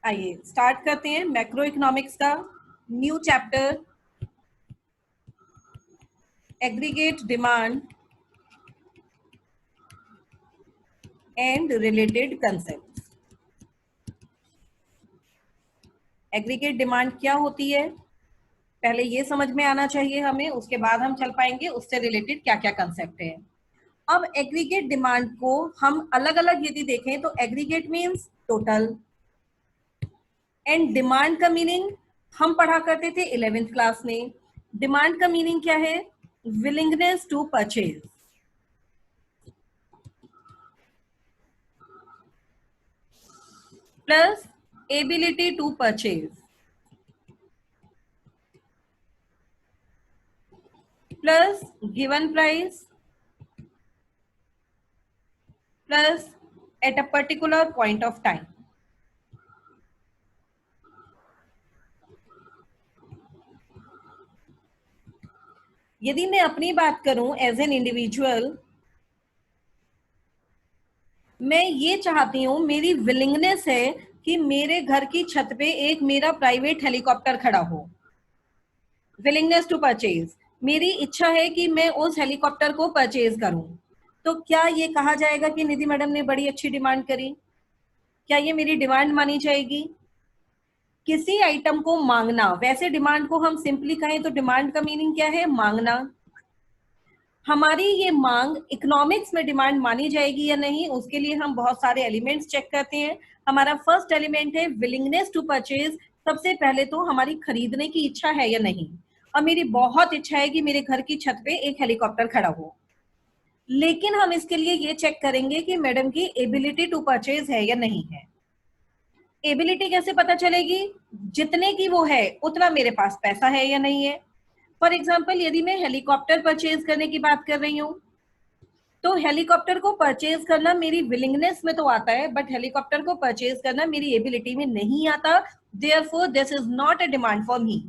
आइए स्टार्ट करते हैं मैक्रो इकोनॉमिक्स का new chapter aggregate demand and related concept. Aggregate demand क्या होती है पहले ये समझ में आना चाहिए हमें, उसके बाद हम चल पाएंगे उससे रिलेटेड क्या क्या कंसेप्ट है। अब एग्रीगेट डिमांड को हम अलग अलग यदि देखें तो aggregate means total, and demand का मीनिंग हम पढ़ा करते थे 11th क्लास में। डिमांड का मीनिंग क्या है? Willingness to purchase plus ability to purchase plus given price plus at a particular point of time. यदि मैं अपनी बात करूं एज एन इंडिविजुअल, मैं ये चाहती हूं, मेरी विलिंगनेस है कि मेरे घर की छत पे एक मेरा प्राइवेट हेलीकॉप्टर खड़ा हो। विलिंगनेस टू परचेज, मेरी इच्छा है कि मैं उस हेलीकॉप्टर को परचेज करूं। तो क्या ये कहा जाएगा कि निधि मैडम ने बड़ी अच्छी डिमांड करी? क्या ये मेरी डिमांड मानी जाएगी? किसी आइटम को मांगना, वैसे डिमांड को हम सिंपली कहें तो डिमांड का मीनिंग क्या है? मांगना। हमारी ये मांग इकोनॉमिक्स में डिमांड मानी जाएगी या नहीं, उसके लिए हम बहुत सारे एलिमेंट्स चेक करते हैं। हमारा फर्स्ट एलिमेंट है विलिंगनेस टू परचेज। सबसे पहले तो हमारी खरीदने की इच्छा है या नहीं। और मेरी बहुत इच्छा है कि मेरे घर की छत पे एक हेलीकॉप्टर खड़ा हो, लेकिन हम इसके लिए ये चेक करेंगे कि मैडम की एबिलिटी टू परचेज है या नहीं है। एबिलिटी कैसे पता चलेगी? जितने की वो है उतना मेरे पास पैसा है या नहीं है। फॉर एग्जाम्पल, यदि मैं हेलीकॉप्टर परचेज करने की बात कर रही हूँ तो हेलीकॉप्टर को परचेज करना मेरी विलिंगनेस में तो आता है, बट हेलीकॉप्टर को परचेज करना मेरी एबिलिटी में नहीं आता। Therefore this is not a demand for me.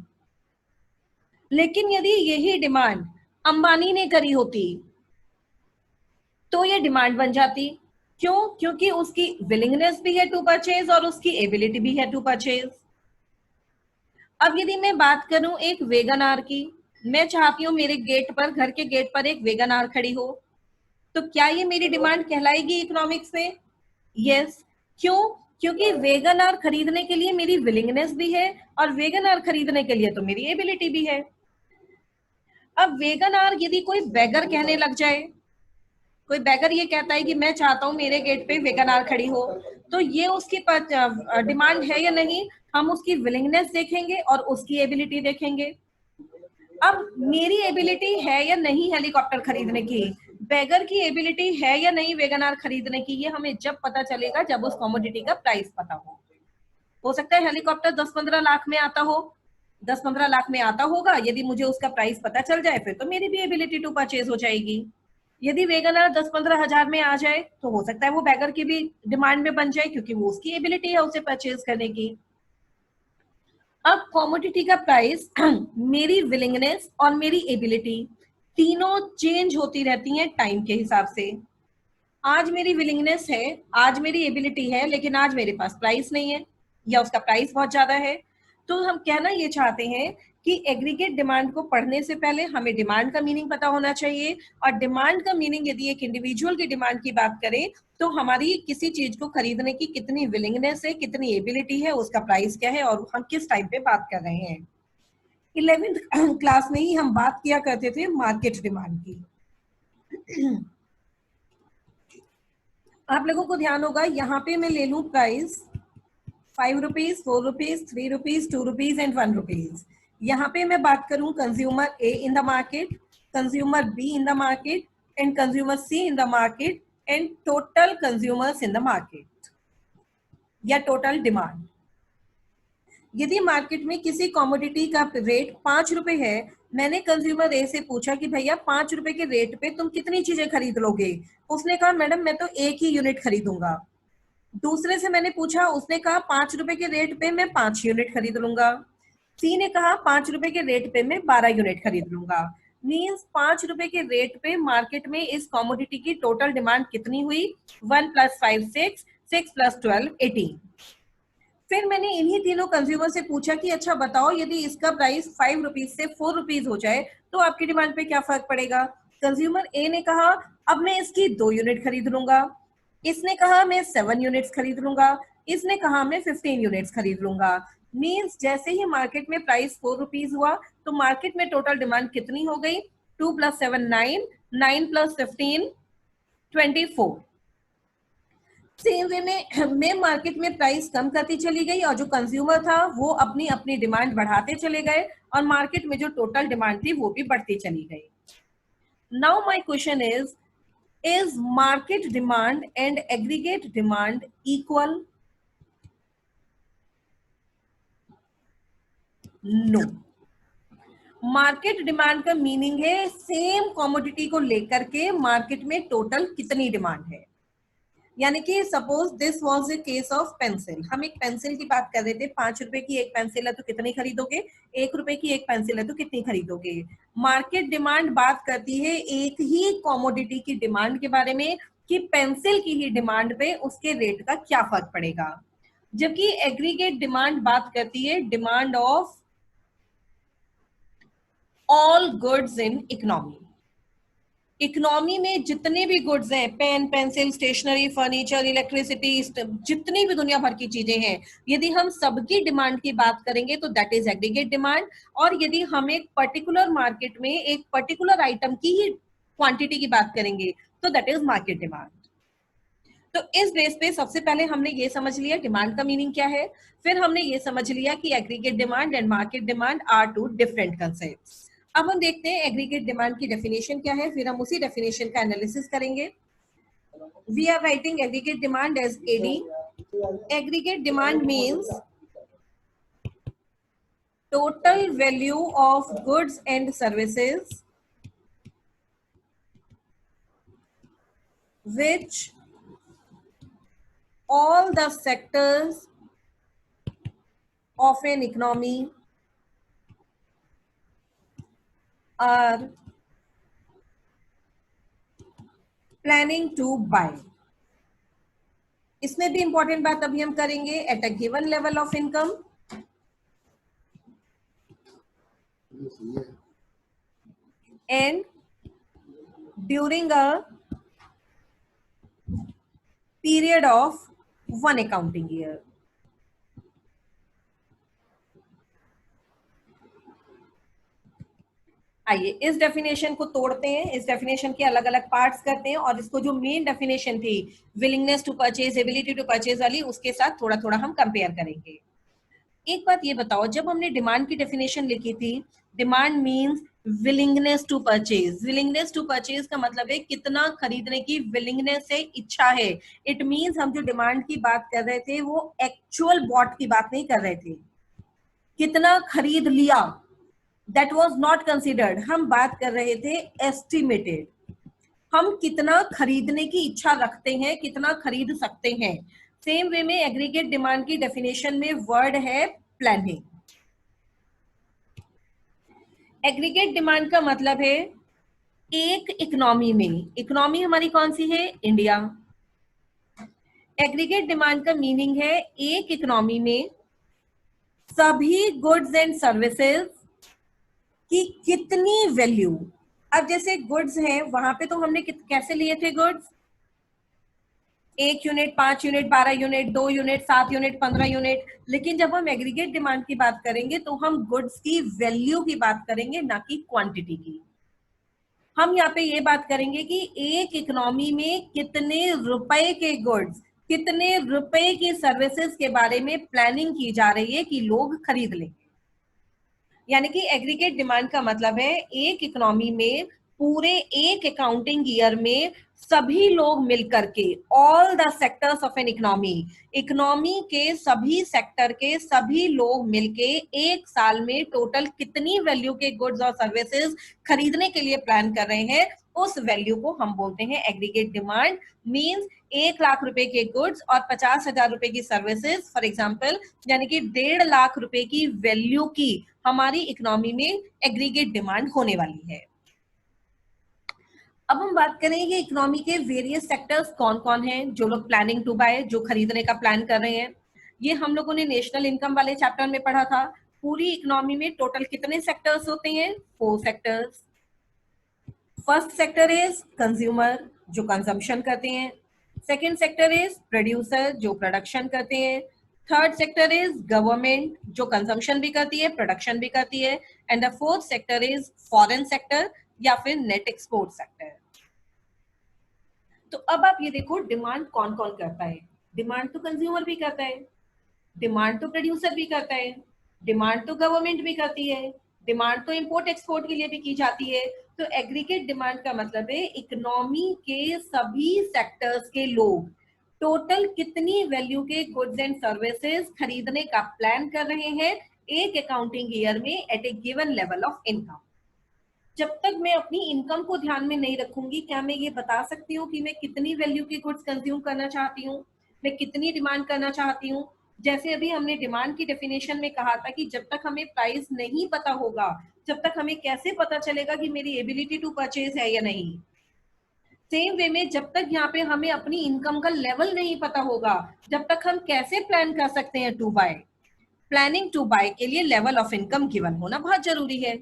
लेकिन यदि यही डिमांड अंबानी ने करी होती तो ये डिमांड बन जाती। क्यों? क्योंकि उसकी विलिंगनेस भी है टू परचेज और उसकी एबिलिटी भी है टू परचेज। अब यदि मैं बात करूं एक वेगन आर की, मैं चाहती हूं मेरे गेट पर, घर के गेट पर एक वेगन आर खड़ी हो, तो क्या ये मेरी डिमांड कहलाएगी इकोनॉमिक्स में? यस। क्यों? क्योंकि वेगन आर खरीदने के लिए मेरी विलिंगनेस भी है और वेगन आर खरीदने के लिए तो मेरी एबिलिटी भी है। अब वेगन आर यदि कोई बैगर कहने लग जाए, कोई बैगर ये कहता है कि मैं चाहता हूं मेरे गेट पे वेगन आर खड़ी हो, तो ये उसकी डिमांड है या नहीं, हम उसकी विलिंगनेस देखेंगे और उसकी एबिलिटी देखेंगे। अब मेरी एबिलिटी है या नहीं हेलीकॉप्टर खरीदने की, बैगर की एबिलिटी है या नहीं वेगन आर खरीदने की, ये हमें जब पता चलेगा जब उस कमोडिटी का प्राइस पता हो सकता है हेलीकॉप्टर 10-15 लाख में आता हो, 10-15 लाख में आता होगा। यदि मुझे उसका प्राइस पता चल जाए फिर तो मेरी भी एबिलिटी टू परचेज हो जाएगी। यदि वेगन आर 10-15 हजार में आ जाए तो हो सकता है वो बैगर की भी डिमांड में बन जाए, क्योंकि वो उसकी एबिलिटी है उसे परचेज करने की। अब कॉमोडिटी का प्राइस मेरी विलिंगनेस और मेरी एबिलिटी तीनों चेंज होती रहती हैं टाइम के हिसाब से। आज मेरी विलिंगनेस है, आज मेरी एबिलिटी है, लेकिन आज मेरे पास प्राइस नहीं है या उसका प्राइस बहुत ज्यादा है। तो हम कहना ये चाहते हैं कि एग्रीगेट डिमांड को पढ़ने से पहले हमें डिमांड का मीनिंग पता होना चाहिए। और डिमांड का मीनिंग, यदि एक इंडिविजुअल की डिमांड की बात करें तो हमारी किसी चीज को खरीदने की कितनी विलिंगनेस है, कितनी एबिलिटी है, उसका प्राइस क्या है और हम किस टाइम पे बात कर रहे हैं। 11th क्लास में ही हम बात किया करते थे मार्केट डिमांड की। आप लोगों को ध्यान होगा, यहाँ पे मैं ले लूं price 5 rupees, 4 rupees, 3 rupees, 2 rupees and 1 rupees. यहाँ पे मैं बात करूं consumer A in the market, consumer B in the market and consumer C in the market and total consumers in the market या टोटल डिमांड। यदि market में किसी commodity का रेट 5 रुपए है, मैंने कंज्यूमर ए से पूछा कि भैया 5 रुपए के रेट पे तुम कितनी चीजें खरीद लोगे? उसने कहा मैडम मैं तो एक ही यूनिट खरीदूंगा। दूसरे से मैंने पूछा, उसने कहा 5 रुपए के रेट पे मैं 5 यूनिट खरीद लूंगा। सी ने कहा 5 रुपए के रेट पे मैं 12 यूनिट खरीद लूंगा। मीन्स 5 रुपए के रेट पे मार्केट में इस कॉमोडिटी की टोटल डिमांड कितनी हुई? 1 + 5 6, 6 + 12 18। फिर मैंने इन्हीं तीनों कंज्यूमर से पूछा कि अच्छा बताओ, यदि इसका प्राइस 5 रुपीज से 4 रुपीज हो जाए तो आपकी डिमांड पे क्या फर्क पड़ेगा। कंज्यूमर ए ने कहा अब मैं इसकी 2 यूनिट खरीद लूंगा, इसने कहा मैं 7 यूनिट्स खरीद लूंगा, इसने कहा मैं 15 यूनिट्स खरीद लूंगा। मीन्स जैसे ही मार्केट में प्राइस 4 रुपीज हुआ तो मार्केट में टोटल डिमांड कितनी हो गई, 2 + 7 9, 9 + 15 24। सेम वे में मैं मार्केट में प्राइस कम करती चली गई और जो कंज्यूमर था वो अपनी अपनी डिमांड बढ़ाते चले गए और मार्केट में जो टोटल डिमांड थी वो भी बढ़ती चली गई। Now my question is market demand and aggregate demand equal? No. Market demand का मीनिंग है सेम कमोडिटी को लेकर के मार्केट में टोटल कितनी डिमांड है। यानी कि suppose this was a case of pencil, हम एक पेंसिल की बात कर रहे थे, 5 रुपए की एक पेंसिल है तो कितनी खरीदोगे, 1 रुपए की एक पेंसिल है तो कितनी खरीदोगे। मार्केट डिमांड बात करती है एक ही कॉमोडिटी की डिमांड के बारे में कि पेंसिल की ही डिमांड पे उसके रेट का क्या फर्क पड़ेगा, जबकि एग्रीगेट डिमांड बात करती है demand of all goods in economy. Economy में जितने भी गुड्स हैं, pen, pencil, stationery, furniture, electricity, जितनी भी दुनिया भर की चीजें हैं, यदि हम सबकी डिमांड की बात करेंगे तो दैट इज एग्रीगेट डिमांड। और यदि हम एक पर्टिकुलर मार्केट में एक पर्टिकुलर आइटम की ही क्वांटिटी की बात करेंगे तो दैट इज मार्केट डिमांड। तो इस बेस पे सबसे पहले हमने ये समझ लिया डिमांड का मीनिंग क्या है, फिर हमने ये समझ लिया कि aggregate demand and market demand are two different concepts. अब हम देखते हैं एग्रीगेट डिमांड की डेफिनेशन क्या है, फिर हम उसी डेफिनेशन का एनालिसिस करेंगे। We are writing aggregate demand as AD. Aggregate demand means total value of goods and services which all the sectors of an economy are planning to buy। इसमें भी इंपॉर्टेंट बात अभी हम करेंगे, at a given level of income and during a period of 1 accounting year। आइए इस definition को तोड़ते हैं, इस डेफिनेशन के अलग अलग पार्ट्स करते हैं और इसको जो मेन डेफिनेशन थी willingness to purchase, ability to purchase वाली, उसके साथ थोड़ा थोड़ा हम कंपेयर करेंगे। एक बात ये बताओ, जब हमने डिमांड की डेफिनेशन लिखी थी, demand means willingness to purchase. Willingness to purchase का मतलब है कितना खरीदने की विलिंगनेस है, इच्छा है। इट मींस हम जो डिमांड की बात कर रहे थे वो एक्चुअल बॉट की बात नहीं कर रहे थे, कितना खरीद लिया दैट वाज नॉट कंसिडर्ड। हम बात कर रहे थे एस्टिमेटेड, हम कितना खरीदने की इच्छा रखते हैं, कितना खरीद सकते हैं। सेम वे में एग्रीगेट डिमांड की डेफिनेशन में वर्ड है प्लानिंग। एग्रीगेट डिमांड का मतलब है एक इकोनॉमी में, इकोनॉमी हमारी कौन सी है, इंडिया। एग्रीगेट डिमांड का मीनिंग है एक इकोनॉमी में सभी गुड्स एंड सर्विसेज की कितनी वैल्यू। अब जैसे गुड्स हैं वहां पे तो हमने कैसे लिए थे goods, 1 unit, 5 unit, 12 unit, 2 unit, 7 unit, 15 unit. लेकिन जब हम एग्रीगेट डिमांड की बात करेंगे तो हम गुड्स की वैल्यू की बात करेंगे, ना कि क्वांटिटी की। हम यहाँ पे ये बात करेंगे कि एक इकोनॉमी में कितने रुपए के गुड्स, कितने रुपए की सर्विसेज के बारे में प्लानिंग की जा रही है कि लोग खरीद लेंगे। यानी कि एग्रीगेट डिमांड का मतलब है एक इकोनॉमी में पूरे एक अकाउंटिंग ईयर में सभी लोग मिलकर के, all the sectors of an economy, economy के सभी सेक्टर के सभी लोग मिलके एक साल में टोटल कितनी वैल्यू के गुड्स और सर्विसेज खरीदने के लिए प्लान कर रहे हैं, उस वैल्यू को हम बोलते हैं एग्रीगेट डिमांड। मींस 1 लाख रुपए के गुड्स और 50,000 रुपए की सर्विसेज, फॉर एग्जांपल, यानी कि 1.5 लाख रुपए की वैल्यू की हमारी इकोनॉमी में एग्रीगेट डिमांड होने वाली है। अब हम बात करें कि इकोनॉमी के वेरियस सेक्टर्स कौन कौन हैं जो लोग प्लानिंग टू बाय, जो खरीदने का प्लान कर रहे हैं। ये हम लोगों ने नेशनल इनकम वाले चैप्टर में पढ़ा था। पूरी इकोनॉमी में टोटल कितने सेक्टर्स होते हैं? 4 sectors. First sector is consumer, जो कंजम्पशन करते हैं। सेकेंड सेक्टर इज प्रोड्यूसर, जो प्रोडक्शन करते हैं। थर्ड सेक्टर इज गवर्नमेंट, जो कंजम्पशन भी करती है, प्रोडक्शन भी करती है। And the fourth sector is foreign sector या फिर नेट एक्सपोर्ट सेक्टर। तो अब आप ये देखो, डिमांड कौन कौन करता है? डिमांड तो कंज्यूमर भी करता है, डिमांड तो प्रोड्यूसर भी करता है, डिमांड तो गवर्नमेंट भी करती है, डिमांड तो इंपोर्ट एक्सपोर्ट के लिए भी की जाती है। तो एग्रीगेट डिमांड का मतलब है इकोनॉमी के सभी सेक्टर्स के लोग टोटल कितनी वैल्यू के गुड्स एंड सर्विसेज खरीदने का प्लान कर रहे हैं एक अकाउंटिंग ईयर में at a given level of income. जब तक मैं अपनी इनकम को ध्यान में नहीं रखूंगी, क्या मैं ये बता सकती हूँ कि मैं कितनी वैल्यू के गुड्स कंज्यूम करना चाहती हूँ, मैं कितनी डिमांड करना चाहती हूँ? जैसे अभी हमने डिमांड की डेफिनेशन में कहा था कि जब तक हमें प्राइस नहीं पता होगा, जब तक हमें कैसे पता चलेगा कि मेरी एबिलिटी टू परचेज है या नहीं। सेम वे में जब तक यहाँ पे हमें अपनी इनकम का लेवल नहीं पता होगा, जब तक हम कैसे प्लान कर सकते हैं to buy? Planning to buy के लिए लेवल ऑफ इनकम गिवन होना बहुत जरूरी है।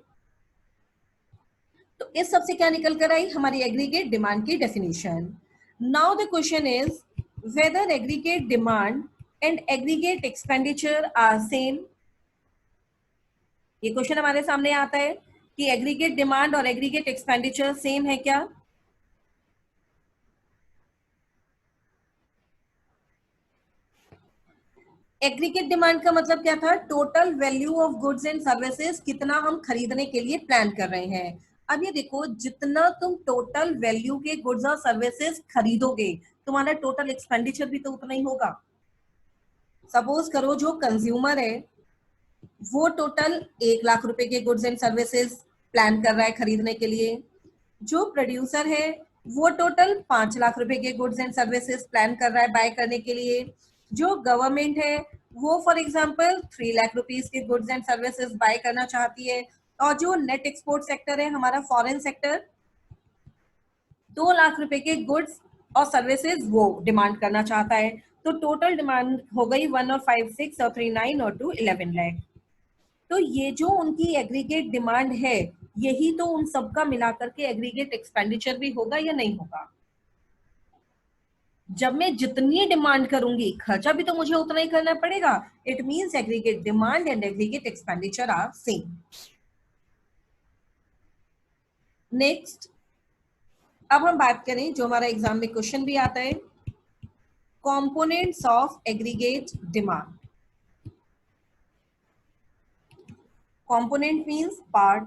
तो इस सबसे क्या निकल कर आई? हमारी एग्रीगेट डिमांड की definition. Now the question is whether aggregate demand and aggregate expenditure are same. ये क्वेश्चन हमारे सामने आता है कि एग्रीगेट डिमांड और एग्रीगेट एक्सपेंडिचर सेम है क्या? एग्रीगेट डिमांड का मतलब क्या था? Total value of goods and services कितना हम खरीदने के लिए प्लान कर रहे हैं। अब ये देखो, जितना तुम टोटल वैल्यू के गुड्स और सर्विसेज खरीदोगे, तुम्हारा टोटल एक्सपेंडिचर भी तो उतना ही होगा। सपोज करो जो कंज्यूमर है वो टोटल 1 लाख रुपए के गुड्स एंड सर्विसेज प्लान कर रहा है खरीदने के लिए। जो प्रोड्यूसर है वो टोटल 5 लाख रुपए के गुड्स एंड सर्विसेज प्लान कर रहा है बाय करने के लिए। जो गवर्नमेंट है वो फॉर एग्जांपल 3 लाख रुपीस के गुड्स एंड सर्विसेज बाय करना चाहती है। और जो नेट एक्सपोर्ट सेक्टर है, हमारा फॉरेन सेक्टर, 2 लाख रुपए के गुड्स और सर्विसेज वो डिमांड करना चाहता है। तो टोटल डिमांड हो गई 1 और 5 6 और 3 9 और 2 11 लाख। तो ये जो उनकी एग्रीगेट डिमांड है, यही तो उन सबका मिलाकर के एग्रीगेट एक्सपेंडिचर भी होगा या नहीं होगा? जब मैं जितनी डिमांड करूंगी, खर्चा भी तो मुझे उतना ही करना पड़ेगा। It means aggregate demand and aggregate expenditure are same. Next, अब हम बात करें जो हमारा एग्जाम में क्वेश्चन भी आता है, components of aggregate demand. Component means part,